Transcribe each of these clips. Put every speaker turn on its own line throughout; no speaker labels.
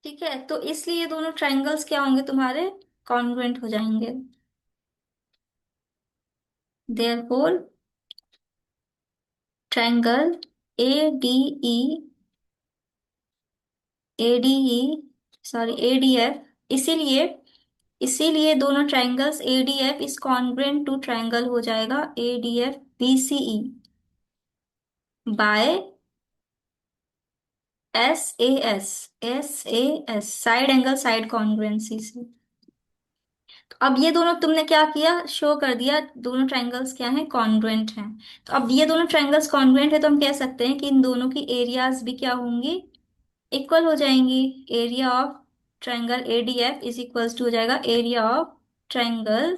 ठीक है, तो इसलिए ये दोनों ट्रायंगल्स क्या होंगे तुम्हारे, कॉन्ग्रुएंट हो जाएंगे। Therefore triangle A D E, A D E, sorry A D F, इसीलिए इसीलिए दोनों triangles A D F is congruent to triangle हो जाएगा A D F B C E by S A S, S A S side angle side congruency से। तो अब ये दोनों तुमने क्या किया, शो कर दिया दोनों ट्रायंगल्स क्या हैं, कॉन्ग्रुएंट हैं। तो अब ये दोनों ट्रायंगल्स कॉन्ग्रुएंट है तो हम कह सकते हैं कि इन दोनों की एरियाज भी क्या होंगी, इक्वल हो जाएंगी। Area of triangle A D F is equals to हो जाएगा area of triangle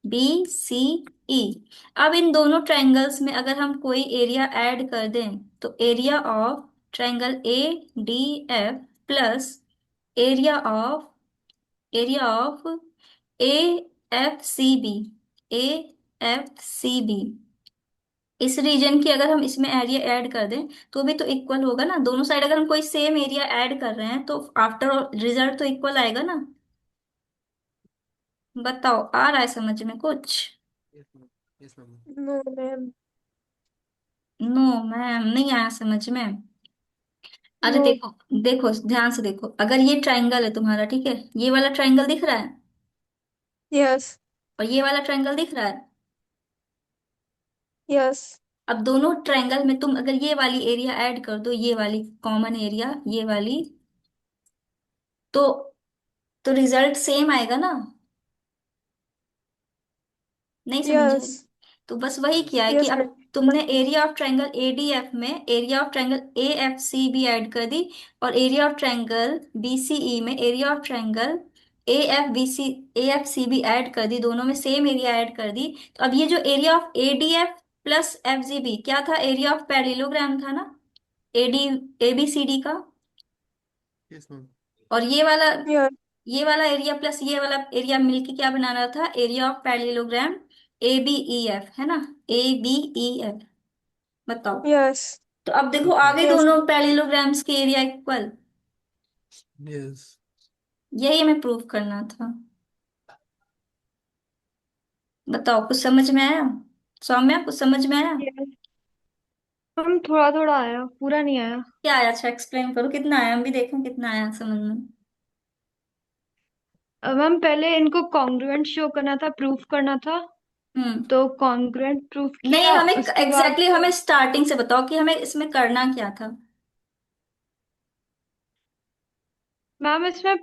B C E. अब इन दोनों ट्रायंगल्स में अगर हम कोई एरिया ऐड कर दें तो area of triangle A D F plus area of area of A F C B, A F C B, इस रीजन की अगर हम इसमें एरिया ऐड कर दें तो भी तो इक्वल होगा ना। दोनों साइड अगर हम कोई सेम एरिया ऐड कर रहे हैं तो आफ्टर रिजल्ट तो इक्वल आएगा ना। बताओ आ रहा है समझ में कुछ।
Yes ma'am. Yes ma'am.
No ma'am.
No ma'am, नहीं आया समझ में। अरे
नो।
देखो, देखो ध्यान से देखो, अगर ये ट्रायंगल है तुम्हारा, ठीक है, ये वाला ट्रायंगल दिख रहा है
यस।
और ये वाला ट्रायंगल दिख रहा है।
यस।
अब दोनों ट्रायंगल में तुम अगर ये वाली एरिया ऐड कर दो, ये वाली कॉमन एरिया, ये वाली, तो रिजल्ट सेम आएगा ना। नहीं समझे।
यस।
तो बस वही
यस।
किया है कि
यस
अब
मैम।
तुमने area of triangle A D F में area of triangle A F C भी ऐड कर दी, और area of triangle B C E में area of triangle A F B C, A F C भी add कर दी, दोनों में सेम एरिया ऐड कर दी। तो अब ये जो area of A D F plus F G B क्या था, एरिया ऑफ पैरेललोग्राम था ना, A D, A B C D का।
Yes ma'am.
और
यस।
ये वाला एरिया प्लस ये वाला एरिया मिलके क्या बना रहा था, area of parallelogram A B E F, है ना, ए बी ई एफ। बताओ।
यस।
तो अब देखो
यस
आ
मैम।
गए
यस।
दोनों पैरेललोग्राम्स के एरिया इक्वल।
यस।
यही हमें प्रूव करना था। बताओ कुछ समझ में आया, सौम्या कुछ समझ में आया।
यस। हम थोड़ा थोड़ा आया, पूरा नहीं आया।
क्या आया, अच्छा एक्सप्लेन करो कितना आया, हम भी देखें कितना आया समझ में।
अब हम पहले इनको कॉन्ग्रुएंट शो करना था, प्रूफ करना था।
हम्म।
तो कॉन्ग्रुएंट प्रूफ
नहीं,
किया,
हमें
उसके बाद
एग्जैक्टली
फिर
हमें स्टार्टिंग से बताओ कि हमें इसमें करना क्या था।
मैम इसमें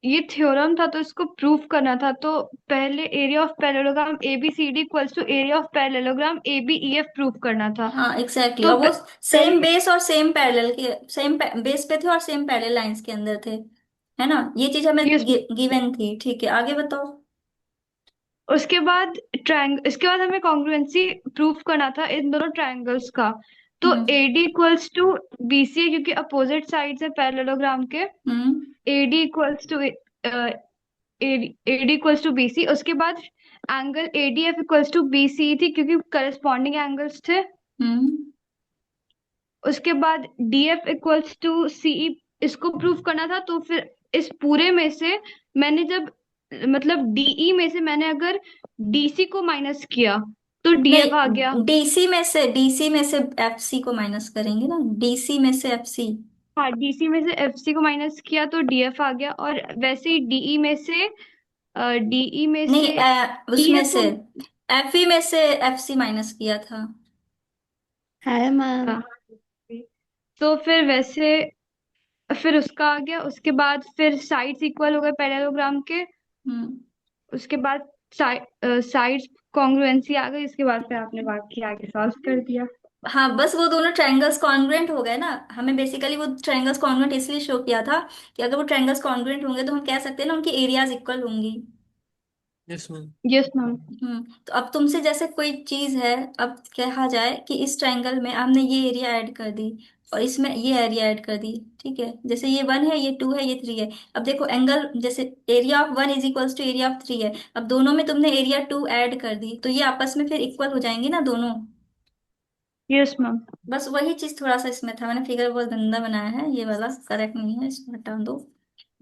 ये थ्योरम था तो इसको प्रूफ करना था। तो पहले area of parallelogram A B C D equals to area of parallelogram A B E F proof करना था।
हाँ एग्जैक्टली,
तो
और वो सेम
पहले
बेस और सेम पैरेलल के, सेम बेस पे थे और सेम पैरेलल लाइंस के अंदर थे, है ना, ये चीज हमें
ये
गिवन थी। ठीक है आगे बताओ।
उसके बाद इसके बाद हमें कॉन्ग्रुएंसी प्रूफ करना था इन दोनों ट्रायंगल्स का। तो
hmm.
A D equals to B C, क्योंकि अपोजिट साइड्स है पैरेललोग्राम के।
Hmm.
A D equals to A D equals to B C. उसके बाद angle A D F equals to B C थी, क्योंकि करस्पॉन्डिंग एंगल्स थे।
हम्म।
उसके बाद D F equals to CE, इसको प्रूव करना था। तो फिर इस पूरे में से मैंने जब, मतलब डीई में से मैंने अगर डीसी को माइनस किया तो डीएफ आ गया।
नहीं, डीसी में से एफसी को माइनस करेंगे ना, डीसी में से एफसी।
हाँ, डीसी में से एफसी को माइनस किया तो डीएफ आ गया। और वैसे ही डीई में
नहीं,
से
उसमें
ईएफ
से
को।
एफई में से एफसी माइनस किया था।
है मैम।
हाँ, तो फिर वैसे फिर उसका आ गया। उसके बाद फिर साइड्स इक्वल हो गए पैरेललोग्राम के।
हम्म।
उसके बाद साइड्स कॉन्ग्रुएंसी आ गई। इसके बाद फिर आपने बाकी आगे सॉल्व कर दिया।
हाँ बस वो दोनों ट्रायंगल्स कॉन्ग्रुएंट हो गए ना। हमें बेसिकली वो ट्रायंगल्स कॉन्ग्रुएंट इसलिए शो किया था कि अगर वो ट्रायंगल्स कॉन्ग्रुएंट होंगे तो हम कह सकते हैं ना उनकी एरियाज इक्वल होंगी।
Yes ma'am.
Yes ma'am.
तो अब तुमसे जैसे कोई चीज है, अब कहा जाए कि इस ट्रायंगल में हमने ये एरिया ऐड कर दी और इसमें ये एरिया ऐड कर दी, ठीक है, जैसे ये वन है, ये टू है, ये थ्री है। अब देखो एंगल, जैसे area of one is equals to area of three है, अब दोनों में तुमने एरिया टू ऐड कर दी तो ये आपस में फिर इक्वल हो जाएंगे ना दोनों।
Yes ma'am.
बस वही चीज थोड़ा सा इसमें था, मैंने फिगर बहुत गंदा बनाया है, ये वाला करेक्ट नहीं है, इसको हटा दो।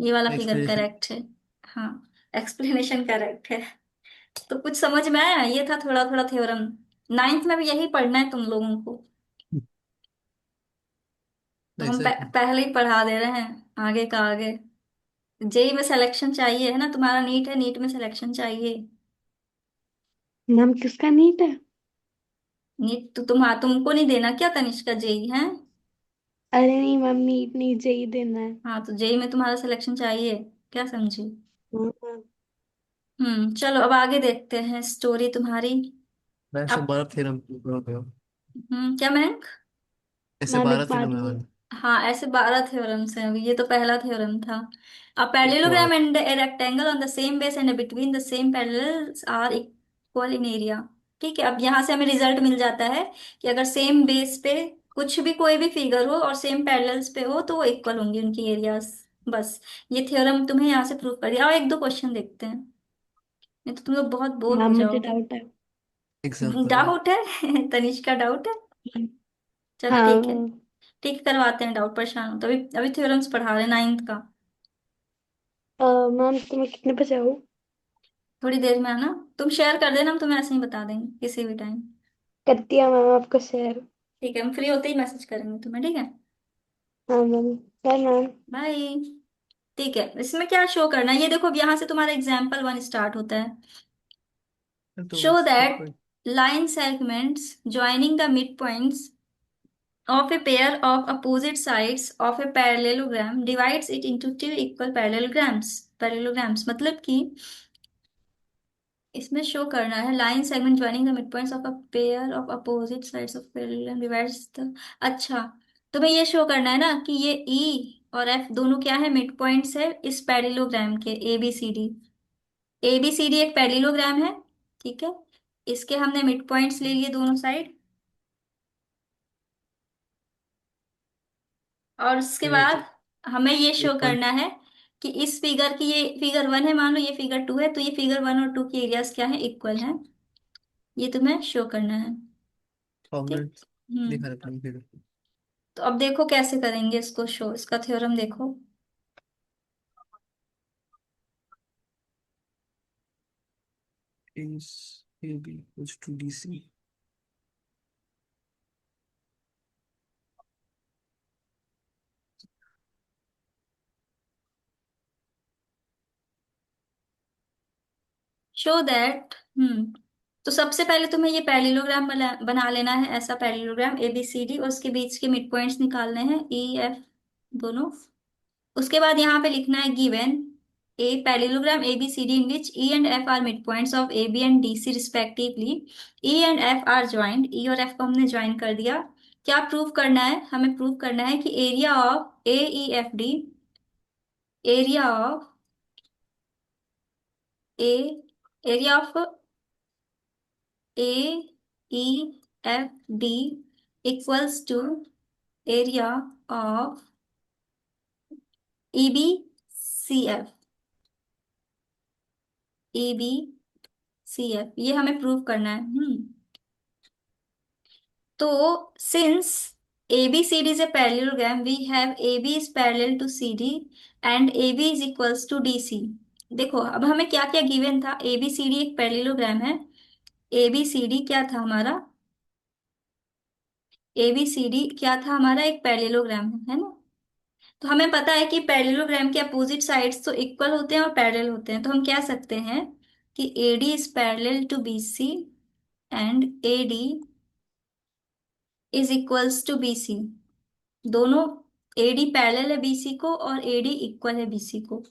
ये वाला फिगर
एक्सप्लेनेशन।
करेक्ट है। हाँ, एक्सप्लेनेशन करेक्ट है। तो कुछ समझ में आया, ये था थोड़ा थोड़ा थ्योरम। नाइन्थ में भी यही पढ़ना है तुम लोगों को। तो हम
ऐसा है।
पहले ही पढ़ा दे रहे हैं, आगे का आगे। जेई में सिलेक्शन चाहिए है ना, तुम्हारा नीट है, नीट में सिलेक्शन चाहिए।
नाम किसका नीट है?
नीट तो तुमको नहीं देना क्या, तनिष्का जेई है?
अरे नहीं मैम, नीट नहीं, जेई देना है।
हाँ, तो जेई में तुम्हारा सिलेक्शन चाहिए, क्या समझी?
हाँ।
चलो अब आगे देखते हैं स्टोरी तुम्हारी।
मैं से
अब
12 थ्योरम पढ़ोगे हो।
क्या महक?
ऐसे
मैम एक
12
बात
थ्योरम है
बोल।
वाले।
हाँ, ऐसे 12 थ्योरम्स हैं, अभी ये तो पहला थ्योरम था। अ
एक और।
Parallelogram and a rectangle on the same base and between the same parallels are equal in area. ठीक है, अब यहाँ से हमें रिजल्ट मिल जाता है कि अगर सेम बेस पे कुछ भी कोई भी फिगर हो और सेम पैरेलल्स पे हो तो वो इक्वल होंगी उनकी एरियाज। बस, ये थ्योरम तुम्हें यहाँ से प्रूव कर दिया। और एक दो क्वेश्चन देखते हैं, नहीं तो तुम लोग बहुत बोर हो
मैम मुझे
जाओगे।
डाउट है।
एग्जाम्पल है।
डाउट है? तनिष्का डाउट है? चलो
हाँ
ठीक है।
मैम।
ठीक है, करवाते हैं डाउट, परेशान हो तो अभी अभी थ्योरम्स पढ़ा रहे हैं नाइन्थ का।
मैम तुम्हें कितने बजे आऊँ?
थोड़ी देर में आना। तुम शेयर कर देना, हम तुम्हें ऐसे ही बता देंगे किसी भी टाइम।
कर दिया मैम आपको शेयर।
ठीक है, हम फ्री होते ही मैसेज करेंगे तुम्हें, ठीक है?
हाँ मैम। Bye ma'am.
बाय। ठीक है, इसमें क्या शो करना है, ये देखो, अब यहाँ से तुम्हारा एग्जाम्पल वन स्टार्ट होता है।
तो
शो
उससे
दैट
कोई।
line segments joining the midpoints of a pair of opposite sides of a parallelogram divides it into two equal parallelograms मतलब कि इसमें शो करना है line segment joining the mid points of a pair of opposite sides of parallel divides the. अच्छा, तुम्हें ये show करना है ना कि ये ई और एफ दोनों क्या है, मिड पॉइंट्स है इस पैरेललोग्राम के A B C D. A B C D एक पैरेललोग्राम है, ठीक है? इसके हमने मिड पॉइंट्स ले लिए दोनों साइड। और उसके बाद हमें ये शो
एक पॉइंट
करना है कि इस फिगर की, ये फिगर वन है मान लो, ये फिगर टू है, तो ये फिगर वन और टू की एरियाज क्या है, इक्वल है। ये तुम्हें शो करना है। ठीक।
कॉन्ग्रुएंट
हम्म
दिखा रहा था फिर।
तो अब देखो कैसे करेंगे इसको शो, इसका थ्योरम देखो।
Is A B equals to D C.
Show that तो सबसे पहले तुम्हें ये पैरेललोग्राम बना लेना है, ऐसा parallelogram A B C D, और उसके बीच के मिड पॉइंट्स निकालने हैं ई एफ दोनों। उसके बाद यहाँ पे लिखना है given a parallelogram A B C D in which E and F are mid points of A B and D C respectively. E and F are joint, E और एफ को हमने ज्वाइन कर दिया। क्या प्रूव करना है, हमें prove करना है कि area of A E F D, area of A, area of A E F D equals to area of E B C F, A B C F, ये हमें प्रूव करना है। तो since A B C D is a parallelogram we have A B is parallel to C D and A B is equals to D C. देखो अब हमें क्या क्या गिवन था, ए बी सी डी एक पैरेललोग्राम है। A B C D क्या था हमारा, ए बी सी डी क्या था हमारा, एक पैरेललोग्राम है ना? तो हमें पता है कि पैरेललोग्राम के अपोजिट साइड्स तो इक्वल होते हैं और पैरेलल होते हैं, तो हम कह सकते हैं कि A D is parallel to B C and A D is equals to B C. दोनों, एडी पैरेलल है बीसी को और एडी इक्वल है बीसी को,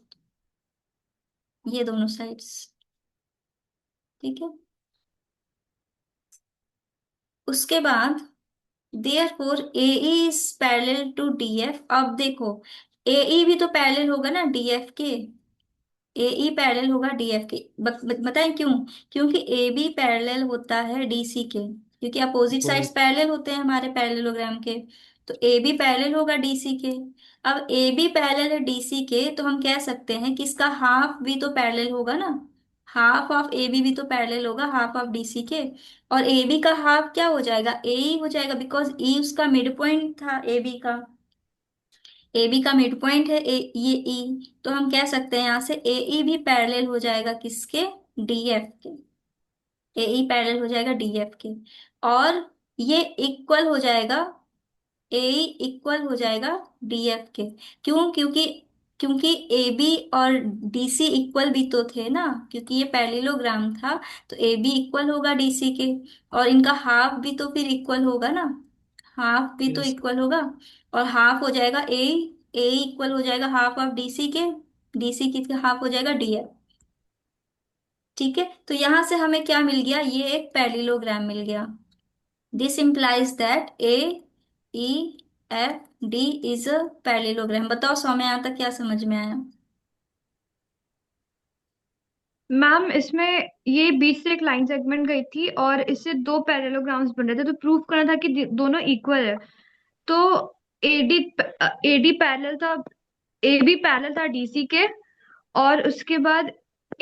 ये दोनों साइड्स। ठीक है, उसके बाद therefore AE is parallel to DF. अब देखो, एई भी तो पैरेलल होगा ना डीएफ के, एई पैरेलल होगा डीएफ के। बताएं क्यों? क्योंकि ए बी पैरेलल होता है डीसी के, क्योंकि अपोजिट साइड्स
अपोजिट।
पैरेलल होते हैं हमारे पैरेललोग्राम के। तो ए बी पैरेलल होगा डीसी के। अब ए बी पैरेलल है डीसी के, तो हम कह सकते हैं कि इसका हाफ भी तो पैरेलल होगा ना, हाफ ऑफ ए बी भी तो पैरेलल होगा हाफ ऑफ डीसी के। और ए बी का हाफ क्या हो जाएगा, ए ही हो जाएगा, बिकॉज ई उसका मिड पॉइंट था ए बी का। ए बी का मिड पॉइंट है ये ई, तो हम कह सकते हैं यहाँ से ए ई भी पैरेलल हो जाएगा किसके, डी एफ के। ए ई पैरेलल हो जाएगा डी एफ के। और ये इक्वल हो जाएगा, ए इक्वल हो जाएगा डी एफ के। क्यों? क्योंकि क्योंकि ए बी और डी सी इक्वल भी तो थे ना, क्योंकि ये पैरेललोग्राम था। तो ए बी इक्वल होगा डी सी के, और इनका हाफ भी तो फिर इक्वल होगा ना, हाफ भी तो
यस।
इक्वल होगा। और हाफ हो जाएगा ए इक्वल हो जाएगा हाफ ऑफ डी सी के, डी सी की हाफ हो जाएगा डी एफ। ठीक है, तो यहां से हमें क्या मिल गया, ये एक पैरेललोग्राम मिल गया। This implies that A E F D is a parallelogram. बताओ सौम्य, यहाँ तक क्या समझ में आया?
मैम इसमें ये बीच से एक लाइन सेगमेंट गई थी और इससे दो पैरेललोग्राम्स बन रहे थे, तो प्रूफ करना था कि दोनों इक्वल है। तो एडी एडी पैरेलल था, ए बी पैरेलल था डीसी के, और उसके बाद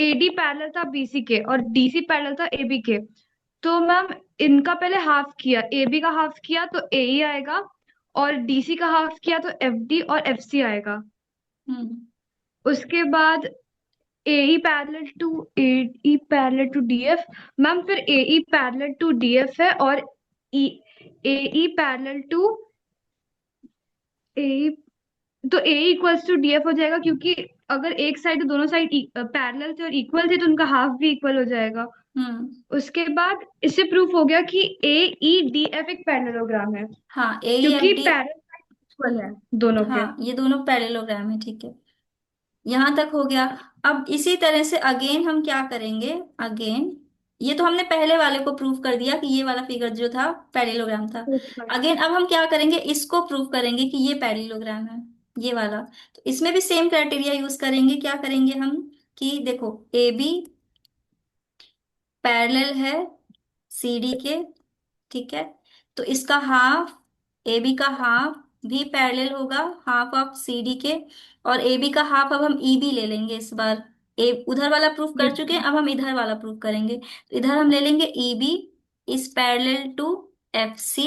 एडी पैरेलल था बीसी के, और डीसी पैरेलल था एबी के। तो मैम इनका पहले हाफ किया, एबी का हाफ किया तो एई आएगा, और डीसी का हाफ किया तो एफडी और एफसी आएगा।
हम्म।
उसके बाद एई पैरेलल टू डीएफ। मैम फिर एई पैरेलल टू डीएफ है, और एई पैरेलल टू ए, तो ए इक्वल्स टू डीएफ हो जाएगा, क्योंकि अगर एक साइड दोनों साइड पैरेलल थे और इक्वल थे तो उनका हाफ भी इक्वल हो जाएगा।
हम्म।
उसके बाद इससे प्रूफ हो गया कि ए ई डी एफ एक पैरेललोग्राम है,
हाँ, ए ई एफ
क्योंकि
डी।
पैरेलल इक्वल है दोनों के।
हाँ, ये दोनों पैरेललोग्राम है, ठीक है। यहां तक हो गया। अब इसी तरह से अगेन हम क्या करेंगे, अगेन ये तो हमने पहले वाले को प्रूव कर दिया कि ये वाला फिगर जो था पैरेललोग्राम था। अगेन अब हम क्या करेंगे, इसको प्रूव करेंगे कि ये पैरेललोग्राम है, ये वाला। तो इसमें भी सेम क्राइटेरिया यूज करेंगे। क्या करेंगे हम, कि देखो ए बी पैरेलल है सी डी के, ठीक है। तो इसका हाफ, ए बी का हाफ भी पैरेलल होगा हाफ ऑफ सी डी के। और ए बी का हाफ अब हम ई बी ले लेंगे इस बार। ए उधर वाला प्रूफ कर
यस
चुके हैं, अब हम इधर वाला प्रूफ करेंगे। तो इधर हम ले लेंगे E B is parallel to F C,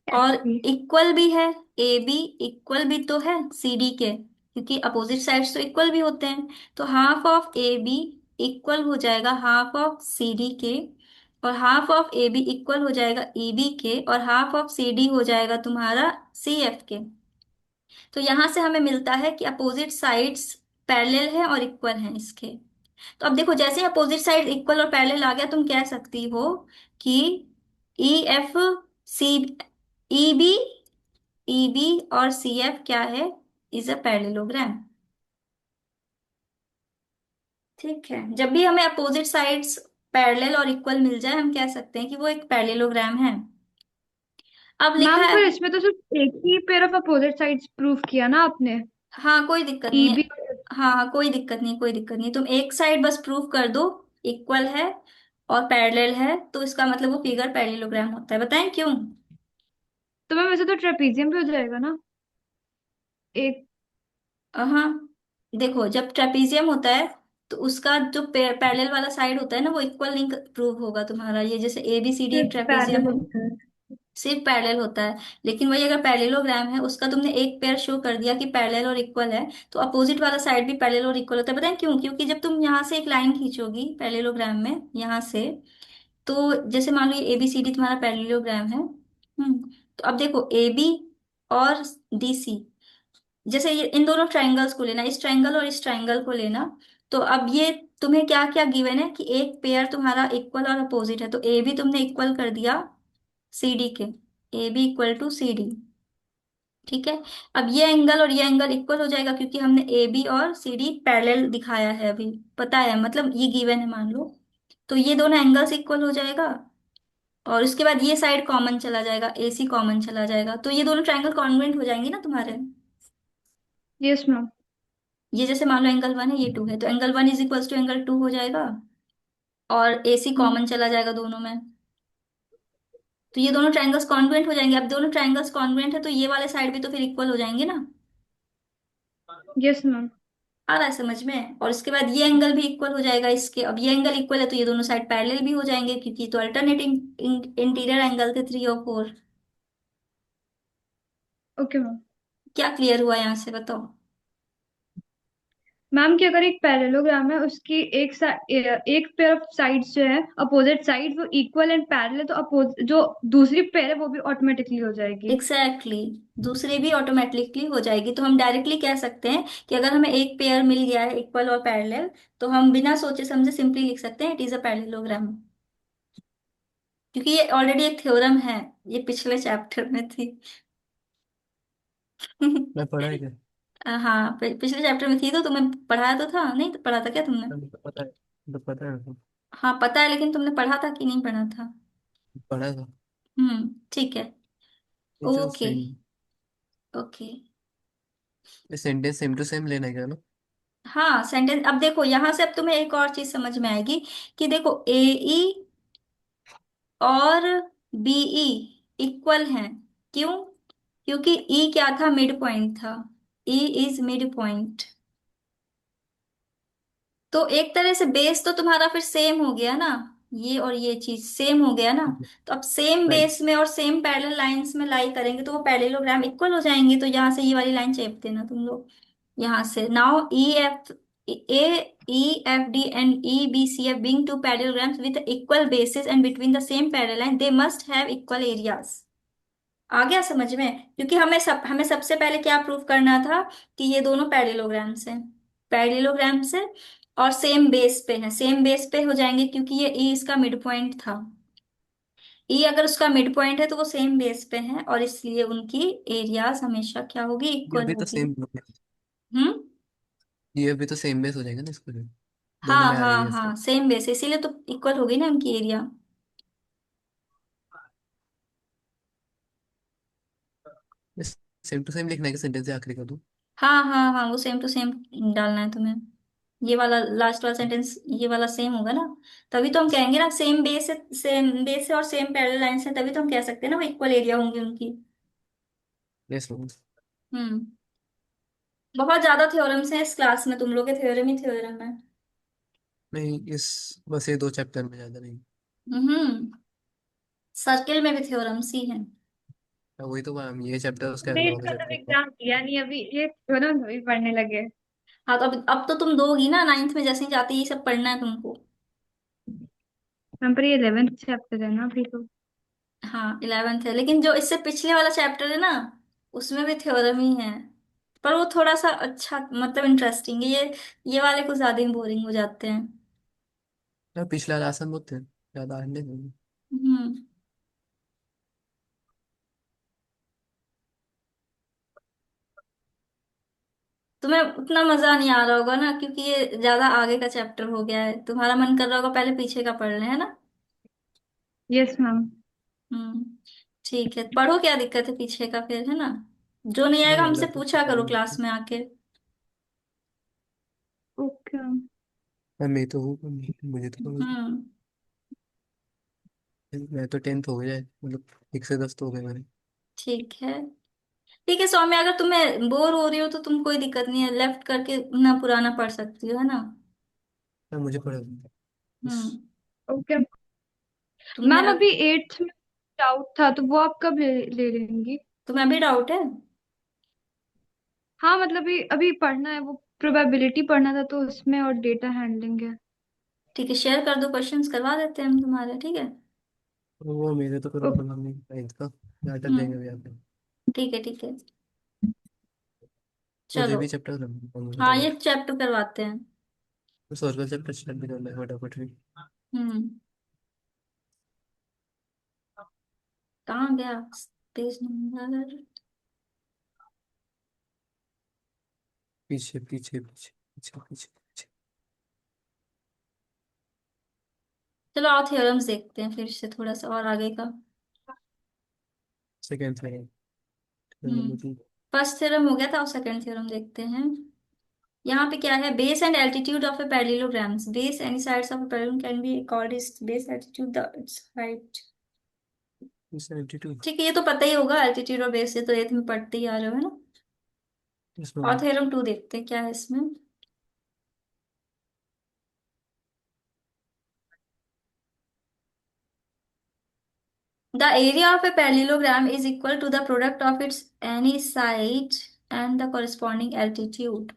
और इक्वल भी है, ए बी इक्वल भी तो है सी डी के, क्योंकि अपोजिट साइड्स तो इक्वल भी होते हैं। तो half of A B equal हो जाएगा हाफ ऑफ सी डी के, और half of A B equal हो जाएगा ई बी के, और हाफ ऑफ सी डी हो जाएगा तुम्हारा सी एफ के। तो यहां से हमें मिलता है कि अपोजिट साइड्स पैरेलल हैं और इक्वल हैं इसके। तो अब देखो, जैसे अपोजिट साइड इक्वल और पैरेलल आ गया, तुम कह सकती हो कि E F C, E B, E B और सी एफ क्या है, इज अ पैरेललोग्राम। ठीक है, जब भी हमें अपोजिट साइड्स पैरेलल और इक्वल मिल जाए, हम कह सकते हैं कि वो एक पैरेललोग्राम है। अब लिखा
मैम,
है।
पर इसमें तो सिर्फ एक ही pair of opposite sides proof किया ना आपने,
हाँ, कोई दिक्कत
ई
नहीं है।
बी।
हाँ हाँ, कोई दिक्कत नहीं, कोई दिक्कत नहीं, तुम एक साइड बस प्रूव कर दो, इक्वल है और पैरेलल है, तो इसका मतलब वो फिगर पैरेललोग्राम होता है। बताएं क्यों?
तो मैम वैसे तो ट्रेपीजियम भी हो जाएगा ना एक।
हाँ, देखो जब ट्रेपीजियम होता है, तो उसका जो पैरेलल वाला साइड होता है ना, वो इक्वल नहीं प्रूव होगा तुम्हारा। ये जैसे ए बी सी डी एक
सिर्फ
ट्रेपीजियम
पैरेलल
है,
होता है।
सिर्फ पैरेलल होता है। लेकिन वही अगर पैरेललोग्राम है, उसका तुमने एक पेयर शो कर दिया कि पैरेलल और इक्वल है, तो अपोजिट वाला साइड भी पैरेलल और इक्वल होता है। बताएं क्यों? क्योंकि जब तुम यहाँ से एक लाइन खींचोगी पैरेललोग्राम में, यहाँ से, तो जैसे मान लो ये ए बी सी डी तुम्हारा पैरेललोग्राम है। तो अब देखो ए बी और डी सी, जैसे ये इन दोनों ट्राइंगल्स को लेना, इस ट्राइंगल और इस ट्राइंगल को लेना। तो अब ये तुम्हें क्या क्या गिवन है कि एक पेयर तुम्हारा इक्वल और अपोजिट है, तो ए बी तुमने इक्वल कर दिया सी डी के, A B equal to C D. ठीक है, अब ये एंगल और ये एंगल इक्वल हो जाएगा, क्योंकि हमने ए बी और सी डी पैरेलल दिखाया है, अभी पता है, मतलब ये गिवन है मान लो। तो ये दोनों एंगल्स इक्वल हो जाएगा, और उसके बाद ये साइड कॉमन चला जाएगा, ए सी कॉमन चला जाएगा, तो ये दोनों ट्राइंगल कॉन्ग्रुएंट हो जाएंगे ना तुम्हारे।
Yes ma'am.
ये जैसे मान लो एंगल वन है, ये टू है, तो angle one is equals to angle two हो जाएगा, और ए सी कॉमन चला जाएगा दोनों में। तो ये दोनों ट्राइंगल्स कॉन्ग्रुएंट हो जाएंगे। अब दोनों ट्राइंगल्स कॉन्ग्रुएंट है, तो ये वाले साइड भी तो फिर इक्वल हो जाएंगे ना।
Yes ma'am.
आ रहा है समझ में? और इसके बाद ये एंगल भी इक्वल हो जाएगा इसके। अब ये एंगल इक्वल है, तो ये दोनों साइड पैरेलल भी हो जाएंगे, क्योंकि तो अल्टरनेटिंग इंटीरियर एंगल थे 3 और 4।
Okay ma'am.
क्या क्लियर हुआ यहाँ से बताओ।
मैम कि अगर एक पैरेललोग्राम है उसकी एक पेयर ऑफ साइड्स जो है अपोजिट साइड वो इक्वल एंड पैरेलल, तो अपोज जो दूसरी पेयर है वो भी ऑटोमेटिकली हो जाएगी।
एग्जैक्टली दूसरी भी ऑटोमेटिकली हो जाएगी, तो हम डायरेक्टली कह सकते हैं कि अगर हमें एक पेयर मिल गया है इक्वल और पैरेलल, तो हम बिना सोचे समझे सिंपली लिख सकते हैं इट इज अ पैरेललोग्राम, क्योंकि ये ऑलरेडी एक थ्योरम है, ये पिछले चैप्टर में थी।
मैं पढ़ा है क्या?
हाँ पिछले चैप्टर में थी, तो तुम्हें पढ़ाया तो था, नहीं तो पढ़ा था क्या तुमने?
तो पता है, तो पता है मेरे को।
हाँ पता है, लेकिन तुमने पढ़ा था कि नहीं पढ़ा था?
पढ़ा था।
ठीक है।
ये जो
okay. Okay.
Sentence same to same लेना है क्या ना?
हाँ सेंटेंस, अब देखो यहाँ से अब तुम्हें एक और चीज समझ में आएगी कि देखो ए ई और बीई इक्वल हैं। क्यों? क्योंकि ई क्या था, मिड पॉइंट था। E is mid point. तो एक तरह से बेस तो तुम्हारा फिर सेम हो गया ना, ये और ये चीज सेम हो गया ना। तो अब सेम
राइट।
बेस में और सेम पैरेलल लाइंस में लाई करेंगे तो वो पैरेललोग्राम इक्वल हो जाएंगे, तो यहाँ से ये वाली लाइन चेप देना तुम लोग। यहाँ से now E F D and EBCF being two parallelograms with equal bases and between the same parallel line they must have equal areas। आ गया समझ में? क्योंकि हमें सबसे पहले क्या प्रूफ करना था कि ये दोनों पैरेललोग्राम्स हैं। पैरेललोग्राम्स है और सेम बेस पे हैं, सेम बेस पे हो जाएंगे क्योंकि ये ई इसका मिड पॉइंट था। ई अगर उसका मिड पॉइंट है तो वो सेम बेस पे हैं, और इसलिए उनकी एरियाज हमेशा क्या होगी,
ये
इक्वल
भी तो
होगी।
सेम,
हम्म।
ये भी तो सेम बेस हो जाएगा ना इसको भी। दोनों
हाँ
में आ रही
हाँ
है इसका।
हाँ सेम बेस, इसीलिए तो इक्वल होगी ना उनकी एरिया।
सेम टू सेम लिखना है कि सेंटेंस से आखिरी का तू।
हाँ हाँ हाँ वो सेम टू सेम डालना है तुम्हें। ये वाला लास्ट वाला सेंटेंस ये वाला सेम होगा ना, तभी तो हम कहेंगे ना सेम बेस है, सेम बेस है और सेम पैरेलल लाइंस है, तभी तो हम कह सकते हैं ना वो इक्वल एरिया होंगी उनकी।
यस।
हम्म। बहुत ज्यादा थ्योरम्स हैं इस क्लास में, तुम लोग के थ्योरम ही थ्योरम है।
नहीं, इस बस ये दो चैप्टर में ज्यादा नहीं।
हम्म। सर्किल में भी थ्योरम्स ही हैं।
वही तो मैम, ये चैप्टर उसके
हमने
अगला वाला
इसका तो
चैप्टर।
एग्जाम दिया नहीं अभी, ये दोनों अभी पढ़ने लगे।
हाँ तो अब तो तुम दोगी ना, नाइन्थ में जैसे ही जाती है ये सब पढ़ना है तुमको।
हम पर ये 11th चैप्टर है ना अभी तो।
हाँ 11th है, लेकिन जो इससे पिछले वाला चैप्टर है ना उसमें भी थ्योरम ही है, पर वो थोड़ा सा अच्छा मतलब इंटरेस्टिंग है, ये वाले कुछ ज्यादा ही बोरिंग हो जाते हैं।
यार पिछला आसान बहुत थे, ज्यादा हार्ड नहीं।
हम्म। तुम्हें उतना मजा नहीं आ रहा होगा ना, क्योंकि ये ज्यादा आगे का चैप्टर हो गया है, तुम्हारा मन कर रहा होगा पहले पीछे का पढ़ लें, है ना?
Yes ma'am.
हम्म। ठीक है, पढ़ो, क्या दिक्कत है पीछे का फिर, है ना? जो नहीं आएगा
नहीं
हमसे
अगला तो
पूछा
पता
करो
नहीं।
क्लास में आके।
ओके।
मैं तो हूँ, मुझे तो
हम्म।
मैं तो 10th हो गया है, मतलब 1 से 10 तो हो गए मेरे।
ठीक है। ठीक है सौम्या, अगर तुम्हें बोर हो रही हो तो तुम कोई दिक्कत नहीं है, लेफ्ट करके ना पुराना पढ़ सकती हो, है ना?
मुझे पढ़ा बस।
हम्म।
ओके
तुम्हें
मैम, अभी 8th में डाउट था तो वो आप कब ले लेंगी?
तुम्हें अभी डाउट है?
हाँ मतलब अभी अभी पढ़ना है, वो प्रोबेबिलिटी पढ़ना था तो उसमें, और डेटा हैंडलिंग है।
ठीक है, शेयर कर दो, क्वेश्चंस करवा देते हैं हम तुम्हारे, ठीक है।
वो मेरे तो करवा
ओके।
दूंगा, नहीं 9th का नाटक देंगे
हम्म।
अभी आप।
ठीक है ठीक है।
मुझे
चलो।
भी चैप्टर करना
हाँ ये
फटाफट।
चैप्टर करवाते हैं।
तो सर्कल चैप्टर स्टार्ट भी करना है फटाफट भी।
हम्म। कहाँ गया पेज नंबर?
पीछे पीछे पीछे पीछे पीछे पीछे।
चलो आओ थ्योरम्स देखते हैं फिर से थोड़ा सा और आगे का।
Second theorem.
हम्म।
मतलब
फर्स्ट थ्योरम हो गया था, और सेकंड थ्योरम देखते हैं। यहाँ पे क्या है, base and altitude of A parallelograms, base any sides of a parallelogram can be called its base altitude the it's height.
72।
ठीक है, ये तो पता ही होगा, एल्टीट्यूड और बेस, ये तो एथ में पढ़ते ही आ रहे हो, है ना? और
इसमें
थ्योरम टू देखते हैं क्या है इसमें। The area of a parallelogram is equal to the product of its any side and the corresponding altitude.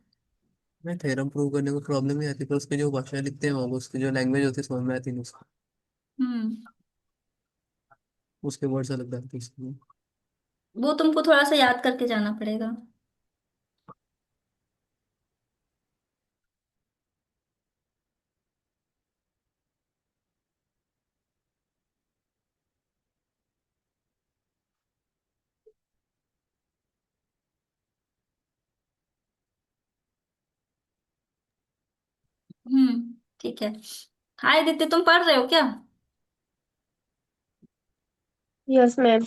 मैं थ्योरम प्रूव करने को प्रॉब्लम नहीं आती, पर उसके जो भाषा लिखते हैं वो उसकी जो लैंग्वेज होती है समझ में आती नहीं उसको।
हम्म।
उसके वर्ड्स अलग लगते हैं इसलिए।
वो तुमको थोड़ा सा याद करके जाना पड़ेगा। ठीक है। हाय दीप्ति, तुम पढ़ रहे हो क्या?
Yes ma'am.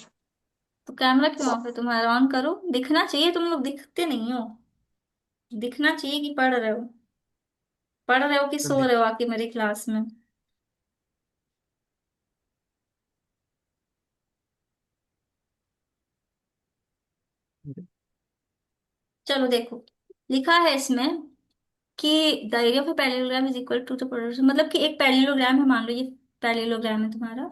तो कैमरा क्यों ऑफ है तुम्हारा? ऑन करो, दिखना चाहिए, तुम लोग दिखते नहीं हो। दिखना चाहिए कि पढ़ रहे हो। पढ़ रहे हो कि
अब
सो रहे हो आके मेरी क्लास में? चलो देखो, लिखा है इसमें कि the area of a parallelogram is equal to the product, मतलब कि एक पैरेललोग्राम है, मान लो ये पैरेललोग्राम है तुम्हारा।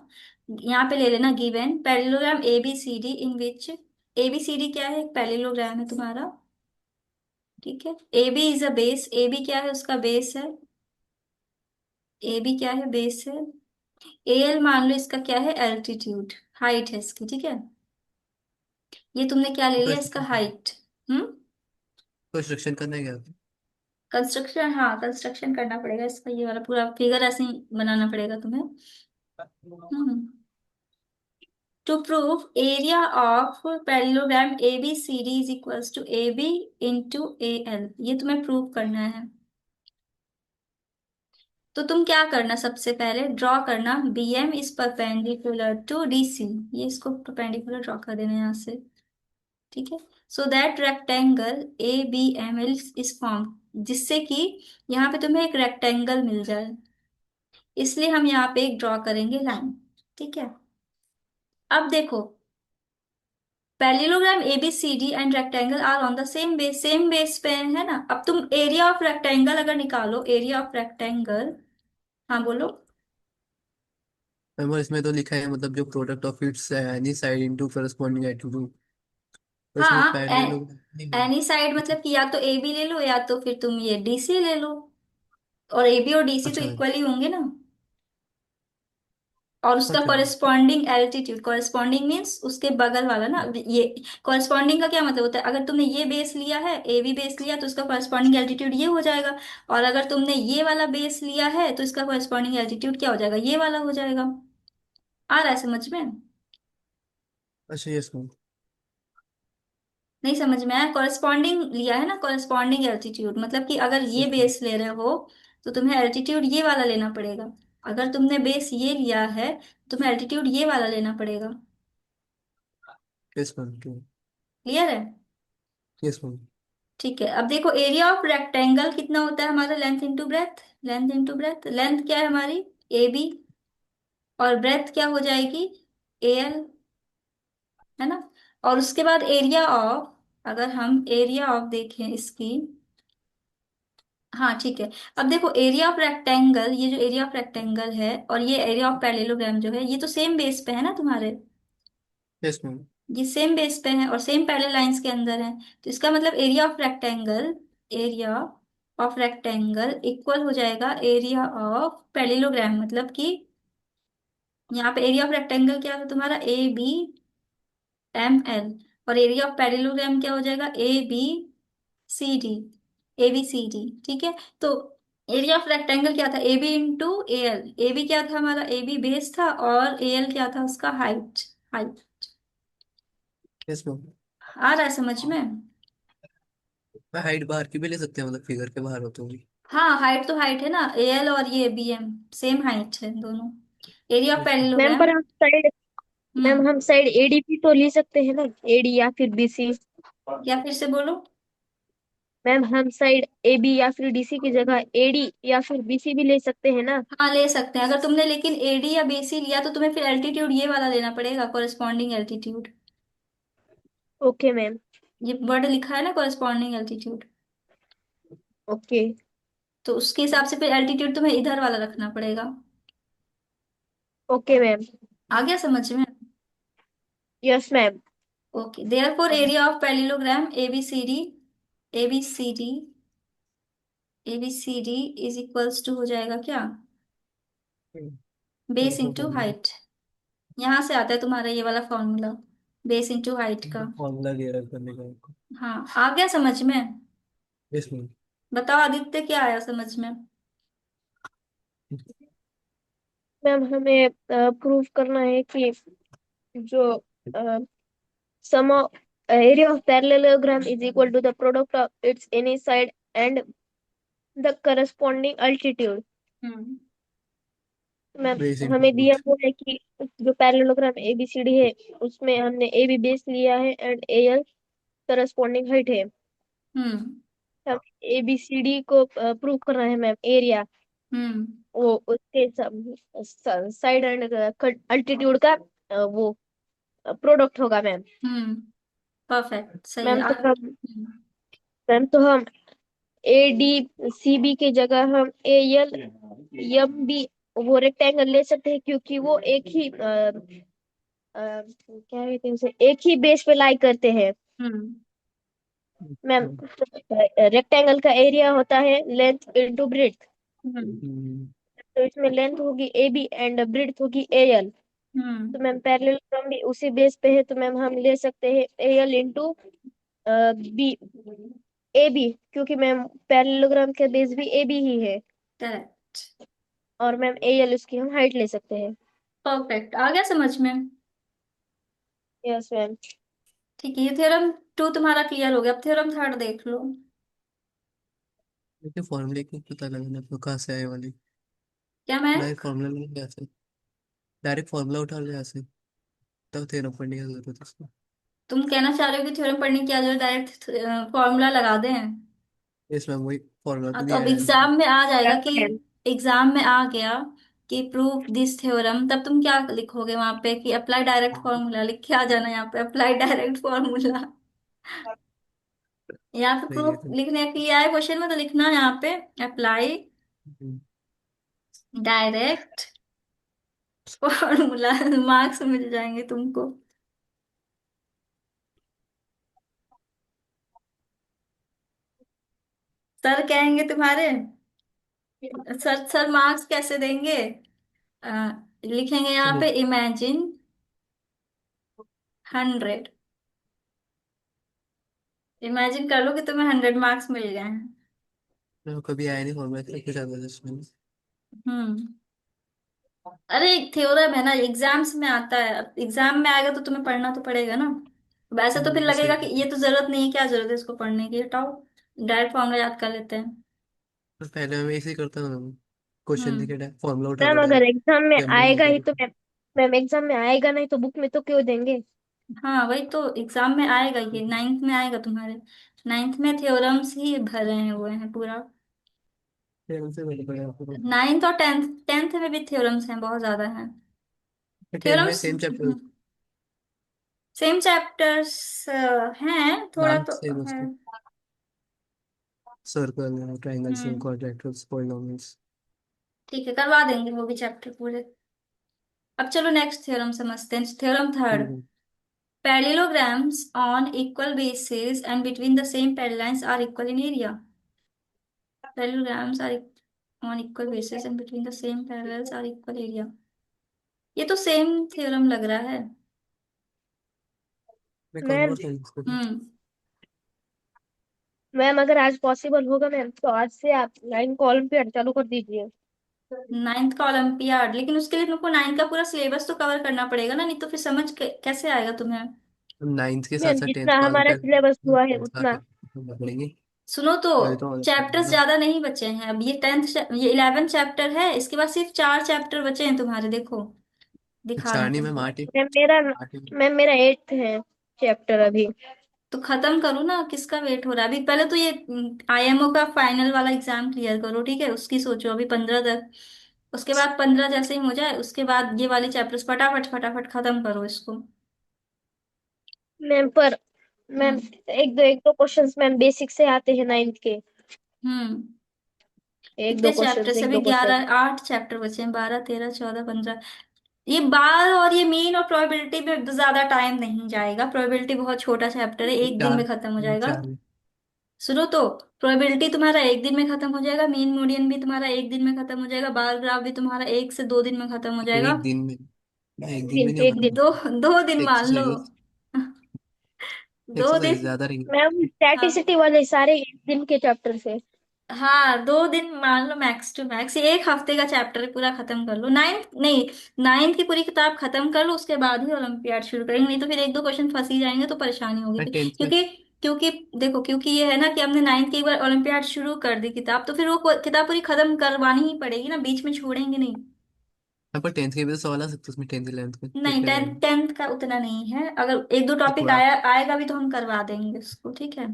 यहाँ पे ले लेना given parallelogram A B C D in which A B C D क्या है? एक पैरेललोग्राम है तुम्हारा। ठीक है, A B is a base, A B क्या है? उसका बेस है। ए बी क्या है? बेस है। ए एल मान लो इसका क्या है? एल्टीट्यूड, हाइट है इसकी। ठीक है, ये तुमने क्या ले लिया? इसका हाइट। हम्म।
कंस्ट्रक्शन करना है क्या?
कंस्ट्रक्शन, हाँ कंस्ट्रक्शन करना पड़ेगा इसका, ये वाला पूरा फिगर ऐसे ही बनाना पड़ेगा तुम्हें। Hmm. To prove area of parallelogram A B C D is equals to A B into A L, ये तुम्हें प्रूव करना है। तो तुम क्या करना, सबसे पहले ड्रॉ करना B M is perpendicular to D C, ये इसको परपेंडिकुलर ड्रॉ कर देना यहाँ से। ठीक है, so that rectangle A B M L is form, जिससे कि यहाँ पे तुम्हें एक रेक्टेंगल मिल जाए, इसलिए हम यहाँ पे एक ड्रॉ करेंगे लाइन। ठीक है, अब देखो parallelogram A B C D and rectangle are on the same base पे है ना। अब तुम एरिया ऑफ रेक्टेंगल अगर निकालो, एरिया ऑफ रेक्टेंगल, हाँ बोलो।
मैम और इसमें तो लिखा है मतलब जो product of its any side into corresponding attitude, तो इसमें तो
हाँ,
पैरेलल नहीं है।
एनी साइड मतलब कि या तो ए बी ले लो या तो फिर तुम ये डी सी ले लो, और ए बी और डी सी तो
अच्छा
इक्वल ही होंगे ना। और उसका
अच्छा
कॉरेस्पॉन्डिंग एल्टीट्यूड, कॉरेस्पॉन्डिंग मीन्स उसके बगल वाला ना। ये कॉरेस्पॉन्डिंग का क्या मतलब होता है? अगर तुमने ये बेस लिया है, ए बी बेस लिया, तो उसका कॉरेस्पॉन्डिंग एल्टीट्यूड ये हो जाएगा। और अगर तुमने ये वाला बेस लिया है तो इसका कॉरेस्पॉन्डिंग एल्टीट्यूड क्या हो जाएगा? ये वाला हो जाएगा। आ रहा है समझ में?
अच्छा। Yes ma'am.
नहीं समझ में आया? कॉरेस्पॉन्डिंग लिया है ना, कॉरेस्पॉन्डिंग एल्टीट्यूड, मतलब कि अगर ये
यस मैम।
बेस ले रहे हो तो तुम्हें एल्टीट्यूड ये वाला लेना पड़ेगा। अगर तुमने बेस ये लिया है तो तुम्हें एल्टीट्यूड ये वाला लेना पड़ेगा।
Yes ma'am.
क्लियर है?
Yes ma'am.
ठीक है, अब देखो एरिया ऑफ रेक्टेंगल कितना होता है हमारा? Length into breadth, length into breadth. Length क्या है हमारी? ए बी, और ब्रेथ क्या हो जाएगी? ए एल, है ना। और उसके बाद एरिया ऑफ, अगर हम एरिया ऑफ देखें इसकी, हाँ ठीक है। अब देखो एरिया ऑफ रेक्टेंगल, ये जो एरिया ऑफ रेक्टेंगल है और ये एरिया ऑफ पैरेललोग्राम जो है, ये तो सेम बेस पे है ना तुम्हारे।
Yes ma'am.
ये सेम बेस पे है और सेम पैरेलल लाइंस के अंदर है, तो इसका मतलब area of rectangle, area of rectangle equal हो जाएगा एरिया ऑफ पैरेललोग्राम, मतलब कि यहाँ पे एरिया ऑफ रेक्टेंगल क्या था तुम्हारा? ए बी एम एल, और एरिया ऑफ पैरेललोग्राम क्या हो जाएगा? A B C D, A B C D. ठीक है, तो एरिया ऑफ रेक्टेंगल क्या था? A B into A L. A B क्या था हमारा? ए बी बेस था, और ए एल क्या था? उसका हाइट, हाइट।
Yes ma'am.
आ रहा है समझ में?
मैं हाइट बाहर की भी ले सकते हैं, मतलब फिगर के बाहर होते होंगी।
हाँ हाइट तो हाइट है ना, ए एल और ये बी एम सेम हाइट है दोनों। Area of
yes ma'am.
Ma'am
parallelogram.
पर हम साइड मैम
हम्म।
हम साइड एडीपी तो ले सकते हैं ना, एडी या फिर बीसी।
क्या? फिर से बोलो।
मैम हम साइड एबी या फिर डीसी की जगह एडी या फिर बीसी भी ले सकते हैं ना।
हाँ ले सकते हैं, अगर तुमने लेकिन ए डी या बी सी लिया तो तुम्हें फिर एल्टीट्यूड ये वाला लेना पड़ेगा, कॉरेस्पॉन्डिंग एल्टीट्यूड।
Okay ma'am.
ये वर्ड लिखा है ना, कॉरेस्पॉन्डिंग एल्टीट्यूड,
ओके।
तो उसके हिसाब से फिर एल्टीट्यूड तुम्हें इधर वाला रखना पड़ेगा।
Okay ma'am.
आ गया समझ में?
Yes ma'am.
Okay, therefore area of parallelogram ABCD ABCD is equals to हो जाएगा क्या, बेस इंटू हाइट। यहाँ से आता है तुम्हारा ये वाला फॉर्मूला, बेस इंटू हाइट का।
फॉर्मूला दिया है करने का आपको।
हाँ, आ गया समझ में?
इसमें
बताओ आदित्य, क्या आया समझ में?
मैम हमें प्रूव करना है कि जो sum of area of parallelogram is equal to the product of its any side and the corresponding altitude।
Hmm.
Ma'am
base into
हमें दिया
हाइट।
हुआ है कि जो पैरेललोग्राम एबीसीडी है उसमें हमने ए बी बेस लिया है and A L corresponding height है।
हम्म।
हम एबीसीडी को प्रूव करना है मैम एरिया,
हम्म।
वो उसके साइड एंड अल्टीट्यूड का वो प्रोडक्ट होगा मैम।
हम्म। परफेक्ट, सही है।
मैम तो हम मैम तो हम ए डी सी बी के जगह हम ए एल एम बी वो रेक्टेंगल ले सकते हैं क्योंकि वो एक ही क्या कहते हैं उसे, एक ही बेस पे लाई करते हैं।
हम्म।
मैम रेक्टेंगल का एरिया होता है लेंथ इनटू ब्रेड्थ,
हम्म।
तो इसमें लेंथ होगी ए बी एंड ब्रेड्थ होगी ए एल।
हम्म।
तो मैम पैरेललोग्राम भी उसी बेस पे है, तो मैम हम ले सकते हैं A L into B A B, क्योंकि मैम पैरेललोग्राम का बेस भी ए बी ही है।
करेक्ट।
और मैम ए एल उसकी हम हाइट ले सकते हैं।
परफेक्ट, आ गया समझ में?
Yes ma'am.
ठीक है, ये थ्योरम टू तुम्हारा क्लियर हो गया। अब थ्योरम थर्ड देख लो।
देखिए फॉर्मूले की पता लगाना आपको कहाँ से आए वाली।
क्या मैं?
डायरेक्ट फॉर्मूला लेंगे यहाँ से। डायरेक्ट फॉर्मूला उठा लो यहाँ से। तब थ्योरम पढ़ने की जरूरत है उसको।
तुम कहना चाह रहे हो कि थ्योरम पढ़ने की जरूरत, डायरेक्ट फॉर्मूला लगा दें?
इसमें वही फॉर्मूला तो
तो
दिया
अब
है मैंने।
एग्जाम में आ जाएगा
यस
कि,
मैम।
एग्जाम में आ गया कि प्रूव दिस थ्योरम, तब तुम क्या लिखोगे वहां पे कि अप्लाई डायरेक्ट फॉर्मूला, लिख के आ जाना यहाँ पे अप्लाई डायरेक्ट फॉर्मूला। यहाँ पे
सही है
प्रूफ
तो।
लिखने की आया क्वेश्चन में, तो लिखना है यहाँ पे अप्लाई डायरेक्ट फॉर्मूला। मार्क्स मिल जाएंगे तुमको। सर कहेंगे तुम्हारे, सर सर मार्क्स कैसे देंगे? अ, लिखेंगे यहाँ
चलो
पे इमेजिन 100। इमेजिन कर लो कि तुम्हें 100 मार्क्स मिल गए हैं।
तो कभी आया नहीं फॉर्मूला कुछ आता है इसमें।
हम्म। अरे थ्योरम है ना, एग्जाम्स में आता है, अब एग्जाम में आएगा तो तुम्हें पढ़ना तो पड़ेगा ना। वैसे तो फिर
सही
लगेगा कि
है।
ये तो जरूरत नहीं है, क्या जरूरत है इसको पढ़ने की, हटाओ डायरेक्ट फॉर्मूला याद कर लेते हैं।
तो पहले मैं ऐसे ही करता हूँ। क्वेश्चन
हम्म।
दिखे फॉर्मूला उठा लो
मैम अगर
डायरेक्ट।
एग्जाम में
जब
आएगा
नहीं
ही तो मैम, मैम एग्जाम में आएगा नहीं तो बुक में तो क्यों देंगे।
हाँ वही तो, एग्जाम में आएगा, ये नाइन्थ में आएगा तुम्हारे। नाइन्थ में थ्योरम्स ही भरे हैं हुए हैं पूरा।
टेंथ से पहले पढ़ा आपको।
नाइन्थ और टेंथ, टेंथ में भी थ्योरम्स हैं, बहुत ज्यादा हैं
टेंथ में
theorems.
Same chapter.
Same chapters हैं थोड़ा
नाम
तो
सेम
है।
उसके। सर्कल ट्राइंगल्स
हम्म।
क्वाड्रेटर्स पॉलिनॉमियल्स।
ठीक है, करवा देंगे वो भी चैप्टर पूरे। अब चलो नेक्स्ट थ्योरम समझते हैं, थ्योरम थर्ड।
ठीक है।
Parallelograms on equal basis and between the same parallel lines are equal in area. Parallelograms are on equal basis and between the same parallels are equal area। ये तो same theorem लग रहा है।
मैं करूँगा
मैम
सही इसको।
हम्म।
मैम अगर आज पॉसिबल होगा मैम तो आज से आप लाइन को ओलंपियाड चालू कर दीजिए।
नाइन्थ का ओलंपियाड, लेकिन उसके लिए तुमको नाइन्थ का पूरा सिलेबस तो कवर करना पड़ेगा ना, नहीं तो फिर समझ कैसे आएगा तुम्हें?
नाइन्थ के साथ
मैम
साथ टेंथ
जितना
का
हमारा सिलेबस हुआ है उतना।
पढ़ेंगे।
सुनो तो,
तभी तो मजा
चैप्टर्स
आएगा।
ज्यादा नहीं बचे हैं अब, ये ये 11 चैप्टर है, इसके बाद सिर्फ 4 चैप्टर बचे हैं तुम्हारे, देखो दिखा रही हूँ
चारनी में
तुमको।
आठ ही।
मैम मेरा
आठ ही।
मैम मेरा 8th है चैप्टर अभी।
तो खत्म करो ना, किसका वेट हो रहा है अभी? पहले तो ये आईएमओ का फाइनल वाला एग्जाम क्लियर करो, ठीक है, उसकी सोचो अभी 15 तक। उसके बाद 15 जैसे ही हो जाए, उसके बाद ये वाले चैप्टर्स फटाफट फटाफट खत्म करो इसको।
मैम पर मैम
हम्म।
एक दो क्वेश्चंस मैम बेसिक से आते हैं 9th के।
हम्म।
एक
कितने
दो
चैप्टर
क्वेश्चंस
से
एक
अभी?
दो क्वेश्चन
11 8 चैप्टर बचे हैं, 12 13 14 15। ये बार और ये मीन और प्रोबेबिलिटी में ज्यादा टाइम नहीं जाएगा, प्रोबेबिलिटी बहुत छोटा चैप्टर है, एक दिन में
चार
खत्म हो जाएगा।
चार
सुनो तो, प्रोबेबिलिटी तुम्हारा एक दिन में खत्म हो जाएगा, मीन मोडियन भी तुम्हारा एक दिन में खत्म हो जाएगा, बार ग्राफ भी तुम्हारा 1 से 2 दिन में खत्म हो जाएगा।
एक दिन में, एक दिन में
दिन
नहीं हो
एक दिन।
दो, 2 दिन मान लो।
एक्सरसाइजेस,
2 दिन।
ज्यादा रही।
मैम
हाँ,
स्टैटिस्टिक्स वाले सारे एक दिन के चैप्टर से।
हाँ, 2 दिन मान लो मैक्स टू मैक्स, ये एक हफ्ते का चैप्टर है, पूरा खत्म कर लो। नाइन्थ नहीं, नाइन्थ की पूरी किताब खत्म कर लो, उसके बाद ही ओलंपियाड शुरू करेंगे, नहीं तो फिर 1-2 क्वेश्चन फंस ही जाएंगे तो परेशानी होगी
मैं
फिर।
टेंथ में,
क्योंकि क्योंकि देखो, क्योंकि ये है ना कि हमने नाइन्थ की एक बार ओलंपियाड शुरू कर दी किताब, तो फिर वो किताब पूरी खत्म करवानी ही पड़ेगी ना, बीच में छोड़ेंगे नहीं।
मैं पर टेंथ के भी तो सवाल आ सकते हैं उसमें, टेंथ इलेवेंथ में फिर
नहीं,
क्या
टेंथ
करेंगे?
टेंथ का उतना नहीं है, अगर 1-2 टॉपिक
थोड़ा,
आएगा भी तो हम करवा देंगे उसको, ठीक है।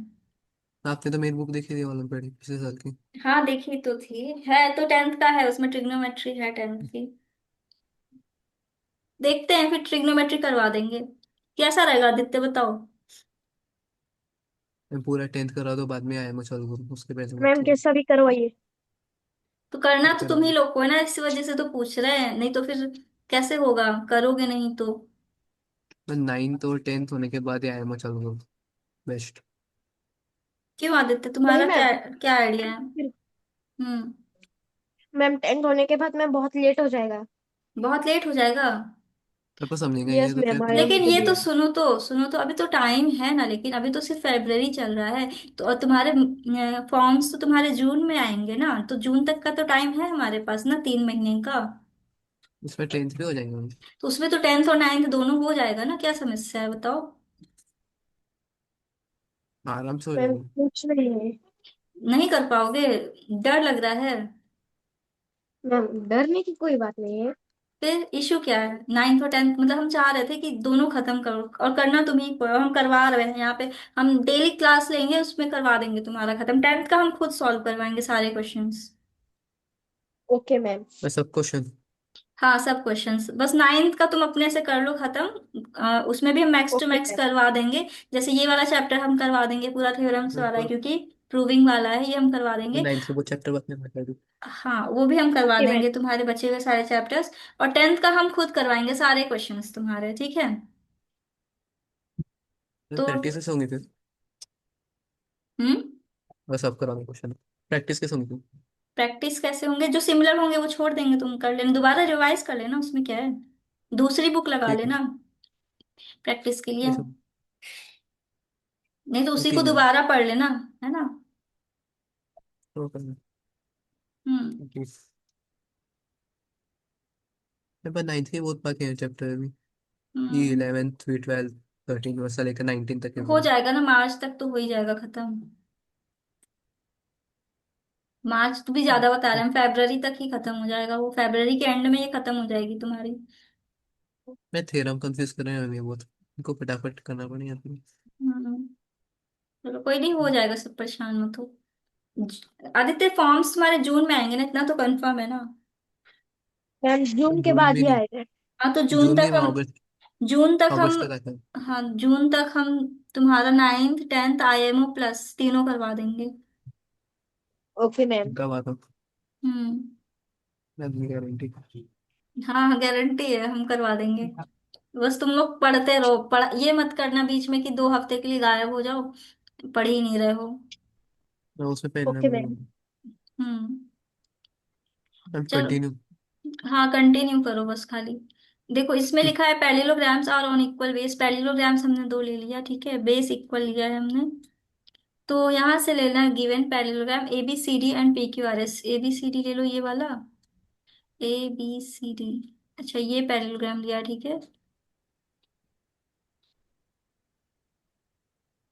आपने तो मेरी बुक देखी थी ओलंपियाड की पिछले साल की।
हाँ, देखी तो थी, है तो टेंथ का है, उसमें ट्रिग्नोमेट्री है टेंथ की। देखते हैं, फिर ट्रिग्नोमेट्री करवा देंगे। कैसा रहेगा आदित्य, बताओ।
मैं पूरा टेंथ करा दो, बाद में आया मैं चालू करूँ, उसके पहले मत
मैम
करो।
कैसा भी करवाइए।
तो करना तो
करा
तुम ही
दो।
लोग को है ना, इस वजह से तो पूछ रहे हैं, नहीं तो फिर कैसे होगा, करोगे नहीं तो।
मैं नाइन्थ और टेंथ होने के बाद ही आया मैं चालू करूँ, बेस्ट।
क्यों आदित्य,
नहीं
तुम्हारा
मैम,
क्या क्या आइडिया है?
फिर
हम्म।
मैम 10th होने के बाद मैम बहुत लेट हो जाएगा।
बहुत लेट हो जाएगा।
तब तो समझेंगे ये
यस
तो क्या
मैम, आई
करूँ।
एम
लेकिन ये तो
क्लियर।
सुनो तो अभी तो टाइम है ना, लेकिन अभी तो सिर्फ फरवरी चल रहा है। तो और तुम्हारे फॉर्म्स तो तुम्हारे जून में आएंगे ना, तो जून तक का तो टाइम है हमारे पास ना, 3 महीने का।
उसमें टेंथ भी हो जाएंगे हम।
तो उसमें तो टेंथ और नाइन्थ दोनों हो जाएगा ना, क्या समस्या है बताओ।
आराम से हो
मैम
जाएंगे।
कुछ नहीं है।
नहीं कर पाओगे? डर लग रहा है?
मैम डरने की कोई बात नहीं है।
फिर इशू क्या है? नाइन्थ और टेंथ मतलब हम चाह रहे थे कि दोनों खत्म करो, और करना तुम्ही को है, और हम करवा रहे हैं यहाँ पे। हम डेली क्लास लेंगे, उसमें करवा देंगे तुम्हारा खत्म, टेंथ का हम खुद सॉल्व करवाएंगे सारे क्वेश्चंस।
Okay ma'am.
मैं सब क्वेश्चन।
हाँ, सब क्वेश्चंस, बस नाइन्थ का तुम अपने से कर लो खत्म, उसमें भी हम max to
okay
max
ma'am.
करवा देंगे। जैसे ये वाला चैप्टर हम करवा देंगे, पूरा थ्योरम्स
मैं
वाला है,
तो
क्योंकि प्रूविंग वाला है, ये हम करवा देंगे।
नाइन्थ के वो चैप्टर बाद में कर दूँ।
हाँ, वो भी हम करवा
ओके मैम।
देंगे, तुम्हारे बचे हुए सारे चैप्टर्स। और टेंथ का हम खुद करवाएंगे सारे क्वेश्चंस तुम्हारे, ठीक है। तो
प्रैक्टिस कैसे होंगी फिर?
हम्म।
बस सब कराने क्वेश्चन, प्रैक्टिस कैसे होंगी फिर?
प्रैक्टिस कैसे होंगे, जो सिमिलर होंगे वो छोड़ देंगे, तुम कर लेना, दोबारा रिवाइज कर लेना, उसमें क्या है। दूसरी बुक लगा
ठीक है।
लेना प्रैक्टिस के लिए।
ये सब
नहीं तो उसी को
तीन दिन
दोबारा पढ़ लेना, है ना।
तो करना।
हम्म।
ठीक। मेरे पास नाइन्थ के बहुत बाकी हैं चैप्टर अभी। ये
हम्म।
11th फिर 12th 13 वर्ष से लेकर 19 तक है
हो
पूरे।
जाएगा ना, मार्च तक तो हो ही जाएगा खत्म। मार्च तो भी ज्यादा बता रहे हैं, फरवरी तक ही खत्म हो जाएगा, वो फरवरी के एंड में ये खत्म हो जाएगी तुम्हारी।
मैं थ्योरम कंफ्यूज कर रहे हैं अभी बहुत, इनको फटाफट करना पड़ेगा फिर।
हम्म। चलो कोई नहीं, हो जाएगा सब, परेशान मत हो। आदित्य, फॉर्म्स तुम्हारे जून में आएंगे ना, इतना तो कंफर्म है ना।
मैम जून के
जून
बाद
में
ही
नहीं,
आएगा।
हाँ, तो
जून नहीं, मैं अगस्त,
जून तक हम
अगस्त तक आता है।
हाँ, जून तक हम तुम्हारा नाइन्थ टेंथ आईएमओ प्लस तीनों करवा देंगे।
Okay ma'am.
कब आता हूँ?
हम्म।
मैं गारंटी।
हाँ, गारंटी है, हम करवा देंगे। बस तुम लोग पढ़ते रहो, ये मत करना बीच में कि 2 हफ्ते के लिए गायब हो जाओ, पढ़ ही नहीं रहे हो।
मैं उसमें पहनना
ओके मैम।
पड़ेगा।
हम्म।
अब
चलो,
कंटिन्यू।
हाँ, कंटिन्यू करो बस खाली। देखो, इसमें लिखा है parallelograms are on equal base, parallelograms हमने 2 ले लिया, ठीक है, बेस इक्वल लिया है हमने। तो यहाँ से लेना है given parallelogram A B C D and P Q R S, A B C D ले लो, ये वाला ए बी सी डी। अच्छा, ये पैरेललोग्राम लिया, ठीक है।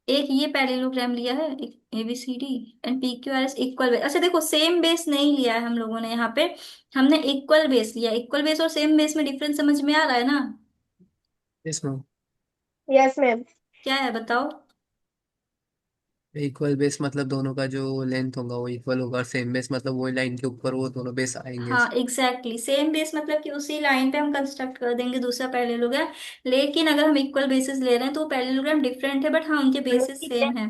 एक ये पैरेललोग्राम लिया है, एक A B C D and P Q R S equal base. अच्छा देखो, सेम बेस नहीं लिया है हम लोगों ने यहाँ पे, हमने इक्वल बेस लिया। इक्वल बेस और सेम बेस में डिफरेंस समझ में आ रहा है ना?
इसमें
यस मैम।
क्या है बताओ।
इक्वल बेस मतलब दोनों का जो लेंथ होगा वो इक्वल होगा, और सेम बेस मतलब वही लाइन के ऊपर वो दोनों बेस आएंगे।
हाँ, एग्जैक्टली, सेम बेस मतलब कि उसी लाइन पे हम कंस्ट्रक्ट कर देंगे दूसरा पैरेललोग्राम। लेकिन अगर हम इक्वल बेसिस ले रहे हैं तो पैरेललोग्राम डिफरेंट है, बट हाँ, उनके बेसिस सेम है।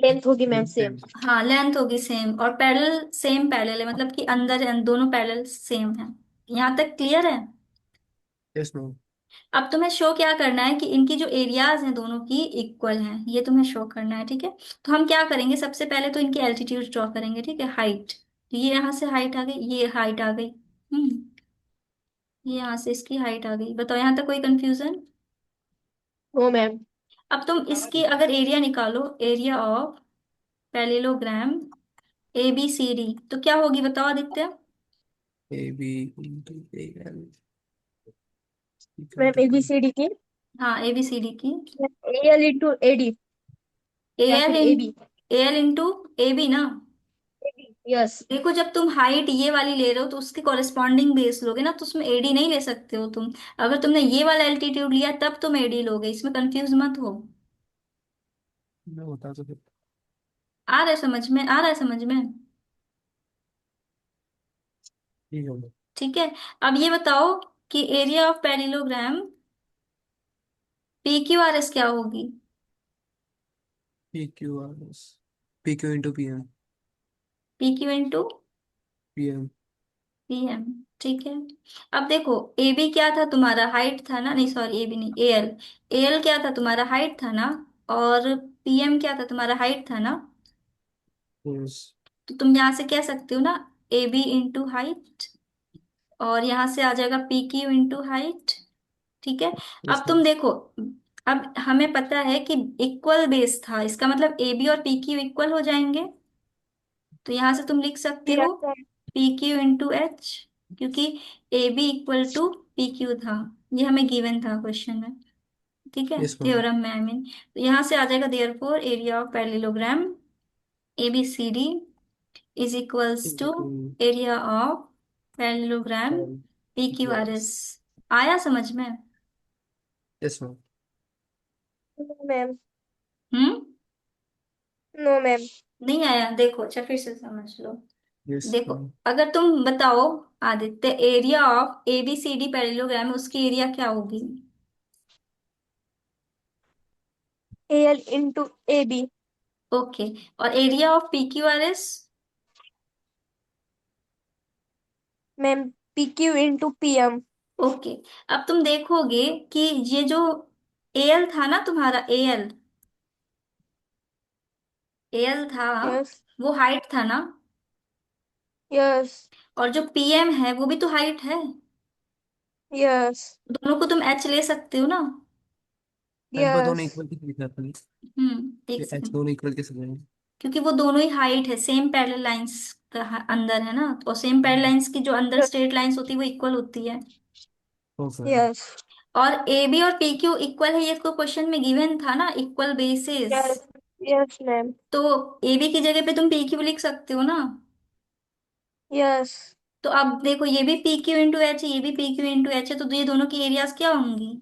लेंथ होगी मैम सेम।
सेम।
हाँ, लेंथ होगी सेम, और पैरेलल सेम पैरेलल है, मतलब कि अंदर दोनों पैरेलल सेम है। यहाँ तक क्लियर है?
Yes ma'am.
अब तुम्हें शो क्या करना है कि इनकी जो एरियाज हैं दोनों की इक्वल हैं, ये तुम्हें शो करना है, ठीक है। तो हम क्या करेंगे, सबसे पहले तो इनकी एल्टीट्यूड ड्रॉ करेंगे, ठीक है, हाइट। तो ये यहाँ से हाइट आ गई, ये हाइट आ गई। ये यहाँ से इसकी हाइट आ गई। बताओ यहाँ तक कोई कंफ्यूजन?
No ma'am.
अब तुम इसकी अगर एरिया निकालो, area of parallelogram A B C D, तो क्या होगी बताओ Aditya?
A B into A L equal
ma'am
to P.
ABCD की
हाँ, ए बी सी डी की
AL इंटू AD
ए
या
एल
फिर
इन
AB।
A L into A B ना।
यस।
देखो जब तुम हाइट ये वाली ले रहे हो तो उसके कॉरेस्पॉन्डिंग बेस लोगे ना, तो उसमें एडी नहीं ले सकते हो तुम। अगर तुमने ये वाला एल्टीट्यूड लिया तब तुम एडी लोगे, इसमें कंफ्यूज मत हो।
मैं बता तो फिर।
आ रहा है समझ में, आ रहा है समझ में?
ठीक है।
ठीक है। अब ये बताओ कि area of parallelogram P Q R S क्या होगी?
P Q R S. P Q into P M.
P Q into
P M.
P M. ठीक है। अब देखो ए बी क्या था तुम्हारा, हाइट था ना, नहीं सॉरी ए बी नहीं, ए एल। ए एल क्या था तुम्हारा, हाइट था ना। और पी एम क्या था तुम्हारा, हाइट था ना।
यस।
तो तुम यहाँ से कह सकते हो ना, ए बी इंटू हाइट, और यहाँ से आ जाएगा पी क्यू इंटू हाइट। ठीक है।
यस
अब
मैम।
तुम देखो, अब हमें पता है कि इक्वल बेस था, इसका मतलब ए बी और पी क्यू इक्वल हो जाएंगे। तो यहाँ से तुम लिख सकते हो
yes
P Q into H, क्योंकि A B equal to P Q था। ये हमें गिवन था क्वेश्चन में, ठीक है,
यस मैम।
थ्योरम में आई मीन। तो यहाँ से आ जाएगा therefore area of parallelogram A B C D is equals to
into
area of parallelogram
L
P Q
equal
R
S.
S. आया समझ में?
Yes ma'am.
Ma'am.
Hmm.
No ma'am.
नहीं आया, देखो अच्छा फिर से समझ लो।
यस
देखो,
मैम।
अगर तुम बताओ Aditya, area of A B C D parallelogram, उसकी एरिया क्या होगी?
AL into AB।
ओके। और area of P Q R S?
Ma'am PQ into PM।
Okay. अब तुम देखोगे कि ये जो एल था ना तुम्हारा, एल, एल था,
यस।
वो हाइट था ना।
यस।
और जो पीएम है वो भी तो हाइट है।
यस।
दोनों को तुम एच ले सकते हो ना।
मैम पर दोनों
यस।
इक्वल किस लिखा था?
एक
ये एच
सेकंड।
दोनों इक्वल कैसे बनेंगे?
क्योंकि वो दोनों ही हाइट है, सेम पैरेलल लाइंस का अंदर है ना, और सेम पैरेलल लाइंस की जो अंदर स्ट्रेट लाइंस होती है वो इक्वल होती है।
ओके।
यस।
और ए बी और पी क्यू इक्वल है, ये तो क्वेश्चन में गिवन था ना, equal basis.
Yes. Yes ma'am.
तो ए बी की जगह पे तुम पी क्यू लिख सकते हो ना।
यस
तो अब देखो, ये भी पी क्यू इंटू एच है, ये भी पी क्यू इंटू एच है, तो ये दोनों की एरियाज क्या होंगी?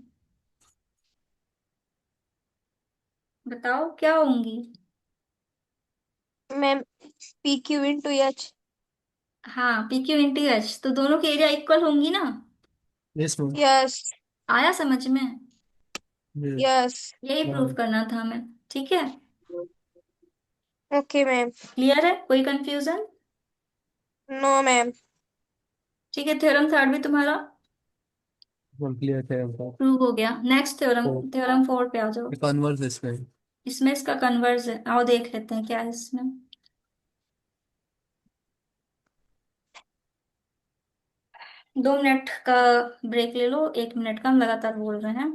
बताओ क्या होंगी?
Ma'am PQ into H।
हाँ, पी क्यू इंटू एच, तो दोनों की एरिया इक्वल होंगी ना।
Yes ma'am.
यस।
आया समझ में?
यस।
यही प्रूव
हाँ।
करना था हमें, ठीक है।
Okay ma'am.
क्लियर है, कोई कंफ्यूजन?
No ma'am.
ठीक है, थ्योरम थर्ड भी तुम्हारा
क्लियर है हमको।
प्रूव हो गया। नेक्स्ट थ्योरम,
तो
थ्योरम फोर पे आ जाओ।
कन्वर्स इसमें।
इसमें इसका कन्वर्स है, आओ देख लेते हैं क्या है इसमें। 2 मिनट का ब्रेक ले लो, 1 मिनट का, हम लगातार बोल रहे हैं।